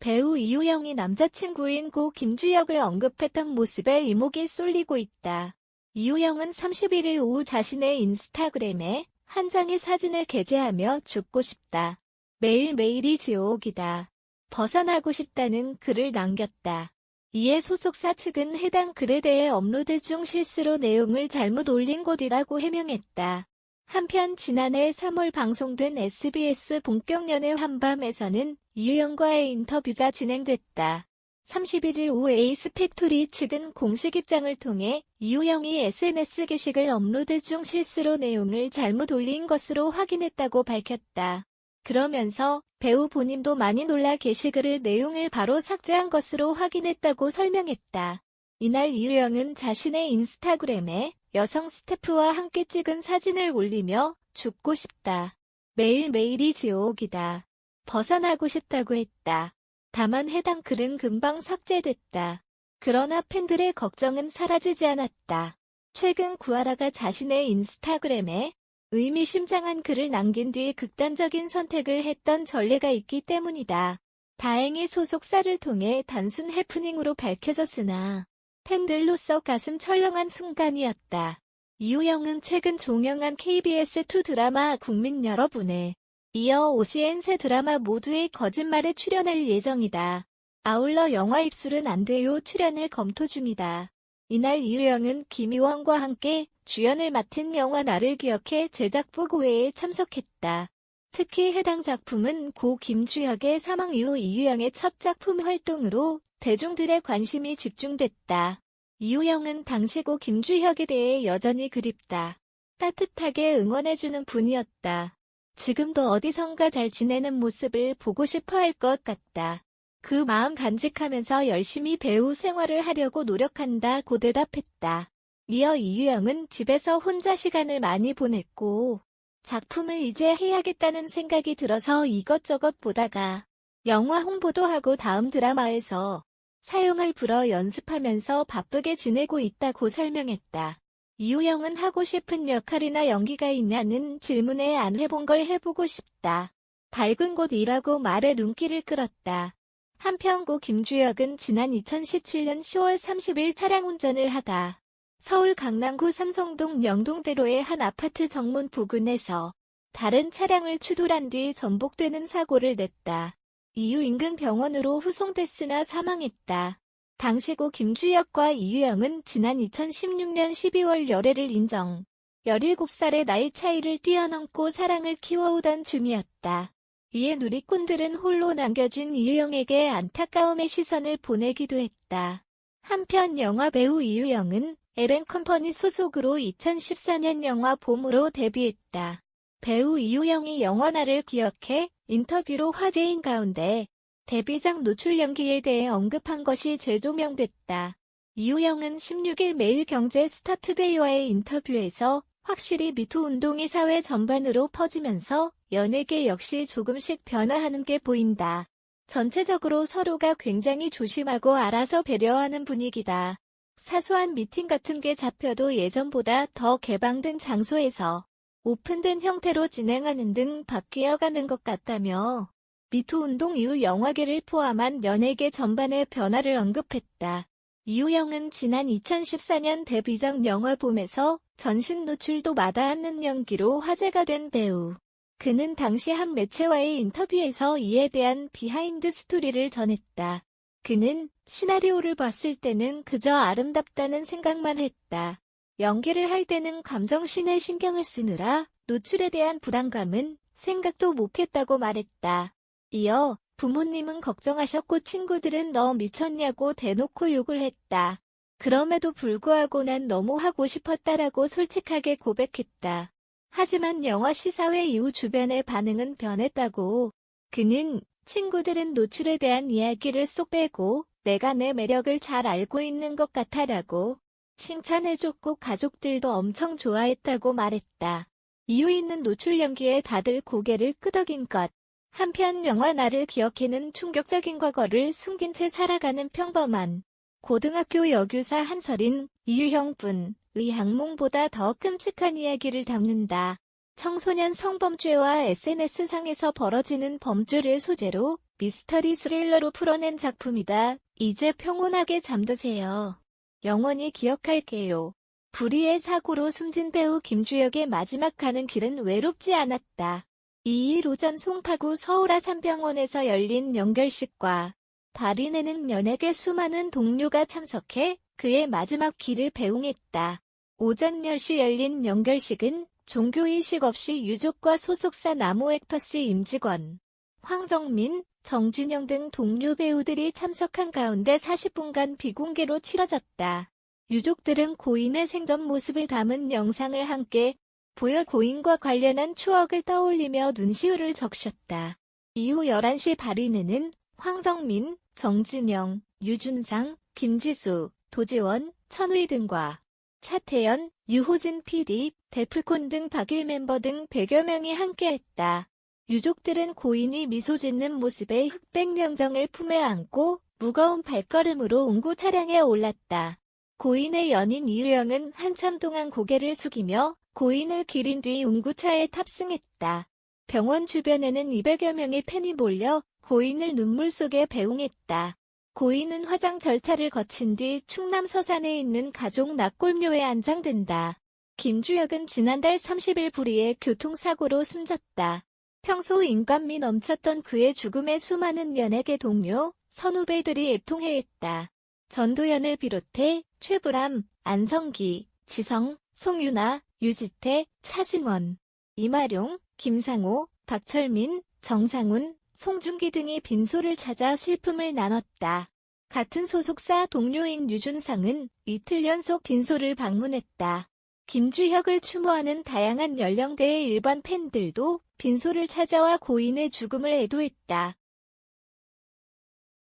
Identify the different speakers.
Speaker 1: 배우 이유영이 남자친구인 고 김주혁을 언급했던 모습에 이목이 쏠리고 있다. 이유영은 31일 오후 자신의 인스타그램에 한 장의 사진을 게재하며 죽고 싶다. 매일매일이 지옥이다. 벗어나고 싶다는 글을 남겼다. 이에 소속사 측은 해당 글에 대해 업로드 중 실수로 내용을 잘못 올린 것이라고 해명했다. 한편 지난해 3월 방송된 SBS 본격연애 한밤에서는 이유영과의 인터뷰가 진행됐다. 31일 오후 에이스팩토리 측은 공식 입장을 통해 이유영이 SNS 게시글 업로드 중 실수로 내용을 잘못 올린 것으로 확인했다고 밝혔다. 그러면서 배우 본인도 많이 놀라 게시글의 내용을 바로 삭제한 것으로 확인했다고 설명했다. 이날 이유영은 자신의 인스타그램에 여성 스태프와 함께 찍은 사진을 올리며 죽고 싶다. 매일매일이 지옥이다. 벗어나고 싶다고 했다. 다만 해당 글은 금방 삭제됐다. 그러나 팬들의 걱정은 사라지지 않았다. 최근 구하라가 자신의 인스타그램에 의미심장한 글을 남긴 뒤 극단적인 선택을 했던 전례가 있기 때문이다. 다행히 소속사를 통해 단순 해프닝으로 밝혀졌으나 팬들로서 가슴 철렁한 순간이었다. 이유영은 최근 종영한 KBS2 드라마 국민 여러분에 이어 OCN 새 드라마 모두의 거짓말에 출연할 예정이다. 아울러 영화 입술은 안 돼요 출연을 검토 중이다. 이날 이유영은 김희원과 함께 주연을 맡은 영화 나를 기억해 제작 보고회에 참석했다. 특히 해당 작품은 고 김주혁의 사망 이후 이유영의 첫 작품 활동으로 대중들의 관심이 집중됐다. 이유영은 당시 고 김주혁에 대해 여전히 그립다. 따뜻하게 응원해주는 분이었다. 지금도 어디선가 잘 지내는 모습을 보고 싶어 할 것 같다. 그 마음 간직하면서 열심히 배우 생활을 하려고 노력한다고 대답했다. 이어 이유영은 집에서 혼자 시간을 많이 보냈고 작품을 이제 해야겠다는 생각이 들어서 이것저것 보다가 영화 홍보도 하고 다음 드라마에서 사용할 불어 연습하면서 바쁘게 지내고 있다고 설명했다. 이유영은 하고 싶은 역할이나 연기가 있냐는 질문에 안 해본 걸 해보고 싶다. 밝은 곳이라고 말에 눈길을 끌었다. 한편 고 김주혁은 지난 2017년 10월 30일 차량 운전을 하다 서울 강남구 삼성동 영동대로의 한 아파트 정문 부근에서 다른 차량을 추돌한 뒤 전복되는 사고를 냈다. 이후 인근 병원으로 후송됐으나 사망했다. 당시 고 김주혁과 이유영은 지난 2016년 12월 열애를 인정. 17살의 나이 차이를 뛰어넘고 사랑을 키워오던 중이었다. 이에 누리꾼들은 홀로 남겨진 이유영에게 안타까움의 시선을 보내기도 했다. 한편 영화 배우 이유영은 LN컴퍼니 소속으로 2014년 영화 봄으로 데뷔했다. 배우 이유영이 영화 나를 기억해 인터뷰로 화제인 가운데 데뷔작 노출 연기에 대해 언급한 것이 재조명됐다. 이유영은 16일 매일경제 스타투데이와의 인터뷰에서 확실히 미투 운동이 사회 전반으로 퍼지면서 연예계 역시 조금씩 변화하는 게 보인다. 전체적으로 서로가 굉장히 조심하고 알아서 배려하는 분위기다. 사소한 미팅 같은 게 잡혀도 예전보다 더 개방된 장소에서 오픈된 형태로 진행하는 등 바뀌어가는 것 같다며 미투 운동 이후 영화계를 포함한 연예계 전반의 변화를 언급했다. 이유영은 지난 2014년 데뷔작 영화 봄에서 전신 노출도 마다않는 연기로 화제가 된 배우. 그는 당시 한 매체와의 인터뷰에서 이에 대한 비하인드 스토리를 전했다. 그는 시나리오를 봤을 때는 그저 아름답다는 생각만 했다. 연기를 할 때는 감정신에 신경을 쓰느라 노출에 대한 부담감은 생각도 못했다고 말했다. 이어 부모님은 걱정하셨고 친구들은 너 미쳤냐고 대놓고 욕을 했다. 그럼에도 불구하고 난 너무 하고 싶었다라고 솔직하게 고백했다. 하지만 영화 시사회 이후 주변의 반응은 변했다고. 그는 친구들은 노출에 대한 이야기를 쏙 빼고 내가 내 매력을 잘 알고 있는 것 같아라고 칭찬해줬고 가족들도 엄청 좋아했다고 말했다. 이유 있는 노출 연기에 다들 고개를 끄덕인 것. 한편 영화 나를 기억해는 충격적인 과거를 숨긴 채 살아가는 평범한 고등학교 여교사 한설인 이유형분의 악몽보다 더 끔찍한 이야기를 담는다. 청소년 성범죄와 SNS상에서 벌어지는 범죄를 소재로 미스터리 스릴러로 풀어낸 작품이다. 이제 평온하게 잠드세요. 영원히 기억할게요. 불의의 사고로 숨진 배우 김주혁의 마지막 가는 길은 외롭지 않았다. 2일 오전 송파구 서울아산병원에서 열린 연결식과 발인에는 연예계 수많은 동료가 참석해 그의 마지막 길을 배웅했다. 오전 10시 열린 연결식은 종교의식 없이 유족과 소속사 나무액터스 임직원, 황정민, 정진영 등 동료 배우들이 참석한 가운데 40분간 비공개로 치러졌다. 유족들은 고인의 생전 모습을 담은 영상을 함께 보여 고인과 관련한 추억을 떠올리며 눈시울을 적셨다. 이후 11시 발인회는 황정민, 정진영, 유준상, 김지수, 도지원, 천의 등과 차태현, 유호진 PD, 데프콘 등 박일 멤버 등 100여 명이 함께했다. 유족들은 고인이 미소 짓는 모습에 흑백 영정을 품에 안고 무거운 발걸음으로 옹구 차량에 올랐다. 고인의 연인 이유영은 한참 동안 고개를 숙이며 고인을 기린 뒤 옹구차에 탑승했다. 병원 주변에는 200여 명의 팬이 몰려 고인을 눈물 속에 배웅했다. 고인은 화장 절차를 거친 뒤 충남 서산에 있는 가족 낙골묘에 안장된다. 김주혁은 지난달 30일 불의의 교통사고로 숨졌다. 평소 인간미 넘쳤던 그의 죽음에 수많은 연예계 동료, 선후배들이 애통해했다. 전도연을 비롯해 최불암, 안성기, 지성, 송유나, 유지태, 차승원, 이마룡, 김상호, 박철민, 정상훈, 송중기 등이 빈소를 찾아 슬픔을 나눴다. 같은 소속사 동료인 유준상은 이틀 연속 빈소를 방문했다. 김주혁을 추모하는 다양한 연령대의 일반 팬들도 빈소를 찾아와 고인의 죽음을 애도했다.